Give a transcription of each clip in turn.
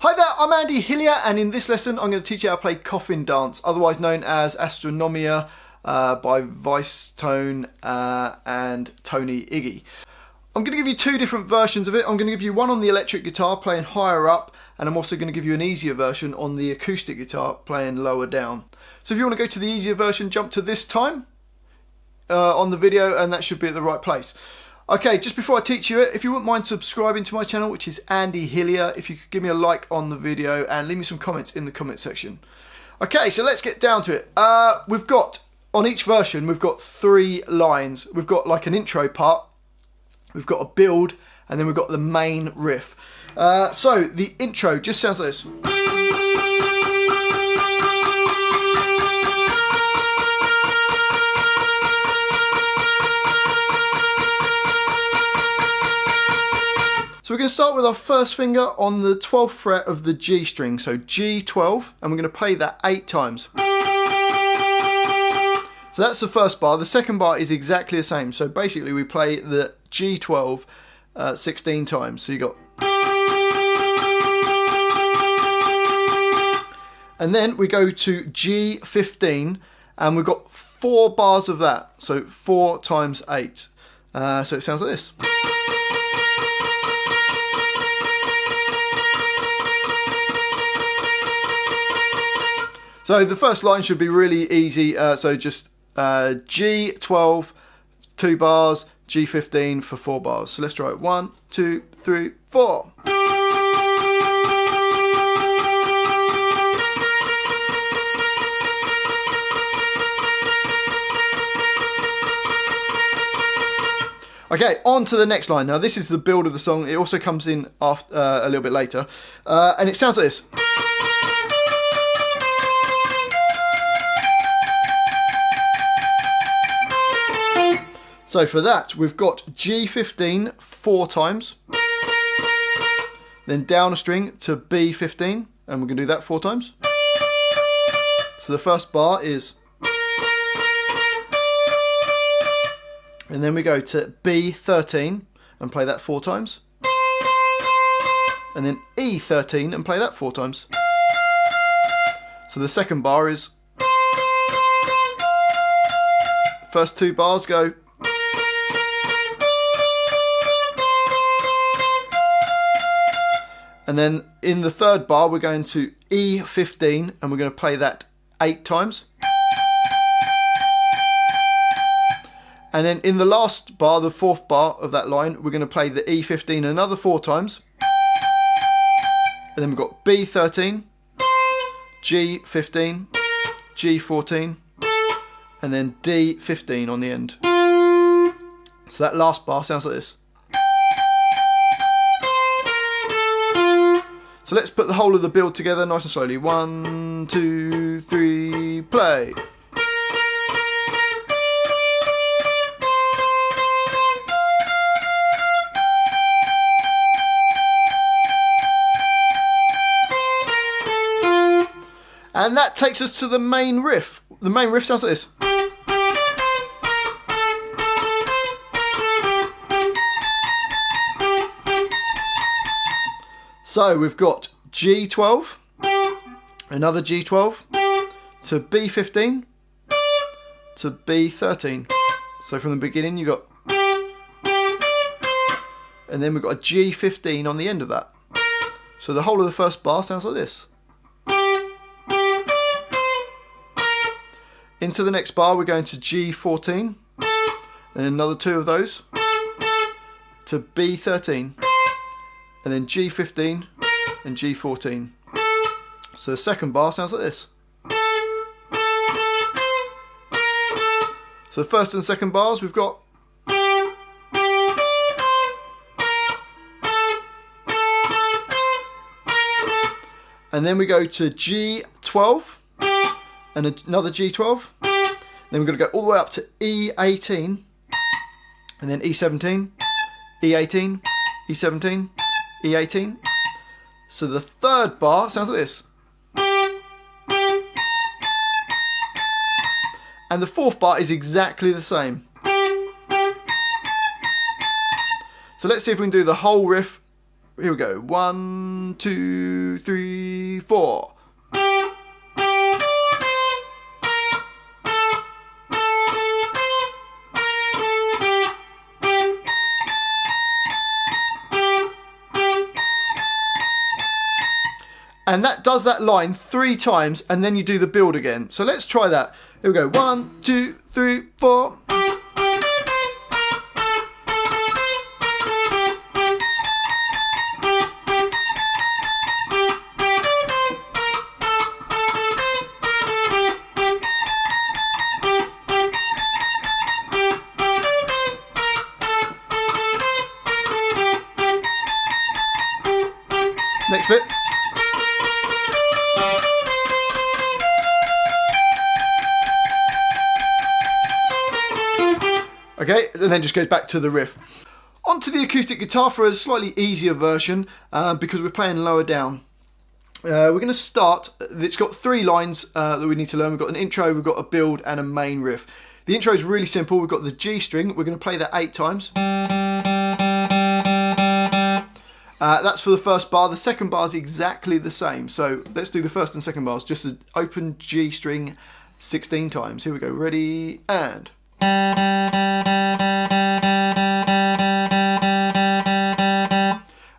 Hi there, I'm Andy Hillier, and in this lesson I'm going to teach you how to play Coffin Dance, otherwise known as Astronomia by Vicetone and Tony Igy. I'm going to give you two different versions of it. I'm going to give you one on the electric guitar playing higher up, and I'm also going to give you an easier version on the acoustic guitar playing lower down. So if you want to go to the easier version, jump to this time on the video, and that should be at the right place. Okay, just before I teach you it, if you wouldn't mind subscribing to my channel, which is Andy Hillier, if you could give me a like on the video and leave me some comments in the comment section. Okay, so let's get down to it. We've got, on each version, we've got 3 lines. We've got like an intro part, we've got a build, and then we've got the main riff. So the intro just sounds like this. So we're going to start with our first finger on the 12th fret of the G string, so G12, and we're going to play that 8 times. So that's the first bar. The second bar is exactly the same. So basically we play the G12 16 times. So you got, and then we go to G15, and we've got 4 bars of that. So 4 times 8. So it sounds like this. So the first line should be really easy, so just G12, 2 bars, G15 for 4 bars. So let's try it. 1, 2, 3, 4. Okay, on to the next line. Now this is the build of the song. It also comes in after, a little bit later, and it sounds like this. So for that, we've got G15 4 times, then down a string to B15, and we're going to do that 4 times. So the first bar is, and then we go to B13 and play that 4 times, and then E13 and play that 4 times. So the second bar is, first 2 bars go, and then in the third bar we're going to E15 and we're going to play that 8 times. And then in the last bar, the 4th bar of that line, we're going to play the E15 another 4 times. And then we've got B13, G15, G14, and then D15 on the end. So that last bar sounds like this. So let's put the whole of the build together nice and slowly. 1, 2, 3, play. And that takes us to the main riff. The main riff sounds like this. So we've got G12, another G12, to B15, to B13. So from the beginning you got, and then we've got a G15 on the end of that. So the whole of the first bar sounds like this. Into the next bar we're going to G14, and another 2 of those, to B13. And then G15 and G14. So the second bar sounds like this. So the first and second bars we've got, and then we go to G12 and another G12. Then we're going to go all the way up to E18, and then E17, E18, E17, E18. So the third bar sounds like this. And the 4th bar is exactly the same. So let's see if we can do the whole riff Here we go. 1, 2, 3, 4. And that does that line 3 times, and then you do the build again. So let's try that. Here we go. 1, 2, 3, 4. Next bit. Okay, and then just goes back to the riff. Onto the acoustic guitar for a slightly easier version because we're playing lower down. We're going to start, it's got 3 lines that we need to learn. We've got an intro, we've got a build and a main riff. The intro is really simple. We've got the G string, we're going to play that 8 times. That's for the first bar. The second bar is exactly the same. So let's do the first and second bars, just an open G string 16 times. Here we go, ready, and...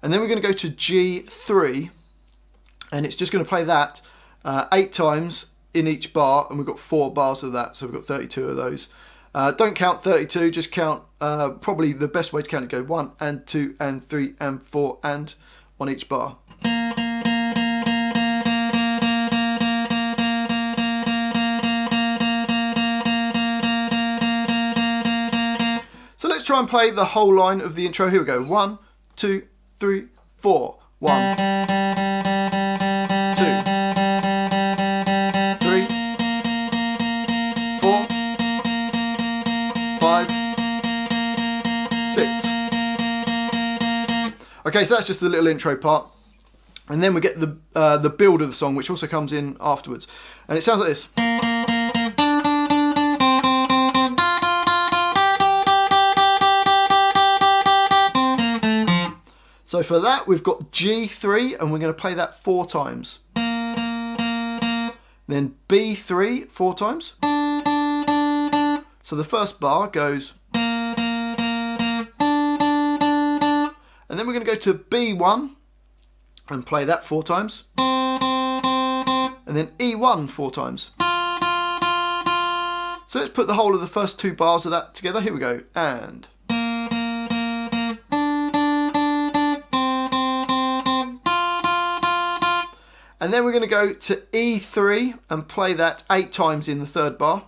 And then we're going to go to G3, and it's just going to play that 8 times in each bar, and we've got 4 bars of that, so we've got 32 of those. Don't count 32, just count, probably the best way to count it, go 1 and 2 and 3 and 4 and on each bar. So let's try and play the whole line of the intro. Here we go. 1, 2, 3, 4. 1, 2, 3, 4, 5, 6. Okay, so that's just the little intro part. And then we get the build of the song, which also comes in afterwards. And it sounds like this. So for that, we've got G3, and we're going to play that 4 times. Then B3 4 times. So the first bar goes. And then we're going to go to B1 and play that 4 times. And then E1 4 times. So let's put the whole of the first 2 bars of that together. Here we go. And... And then we're going to go to E3 and play that 8 times in the 3rd bar.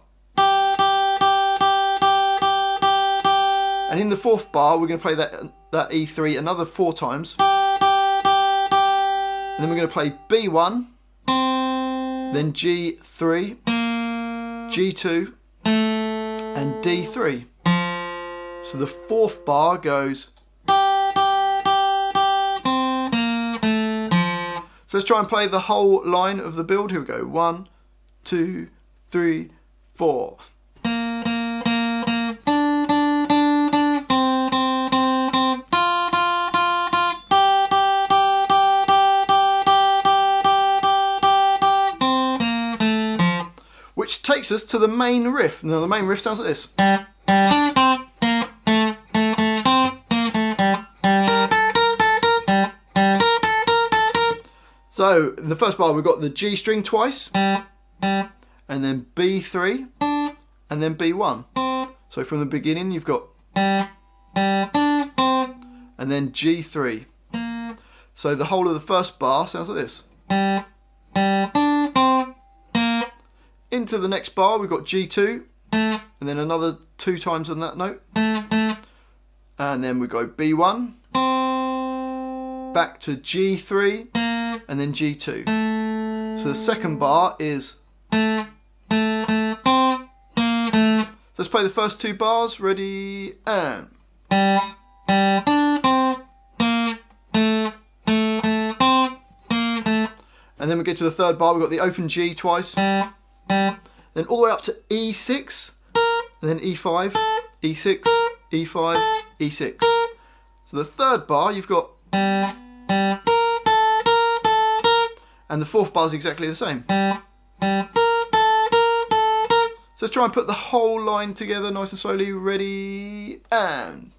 And in the 4th bar, we're going to play that E3 another 4 times. And then we're going to play B1, then G3, G2, and D3. So the 4th bar goes... So let's try and play the whole line of the build. Here we go. 1, 2, 3, 4. Which takes us to the main riff. Now the main riff sounds like this. So in the first bar we've got the G string twice, and then B3, and then B1. So from the beginning you've got, and then G3. So the whole of the first bar sounds like this. Into the next bar we've got G2, and then another 2 times on that note. And then we go B1, back to G3, and then G2. So the second bar is... Let's play the first 2 bars. Ready, and... And then we get to the 3rd bar, we've got the open G twice. Then all the way up to E6, and then E5, E6, E5, E6. So the 3rd bar, you've got... And the fourth bar is exactly the same. So let's try and put the whole line together nice and slowly. Ready, and...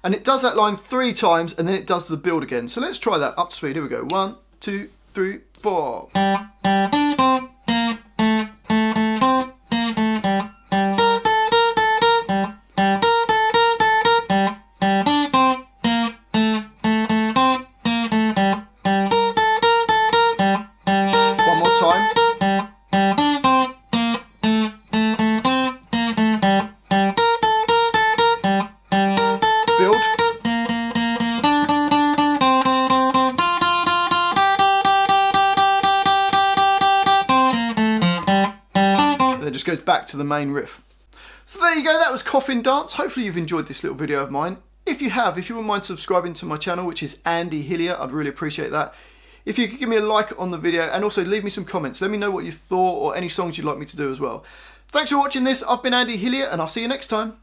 And it does that line 3 times, and then it does the build again. So let's try that up to speed. Here we go. 1, 2, 3, 4. One more time. Build. And it just goes back to the main riff. So there you go, that was Coffin Dance. Hopefully you've enjoyed this little video of mine. If you have, if you wouldn't mind subscribing to my channel, which is Andy Hillier, I'd really appreciate that. If you could give me a like on the video and also leave me some comments. Let me know what you thought or any songs you'd like me to do as well. Thanks for watching this. I've been Andy Hillier and I'll see you next time.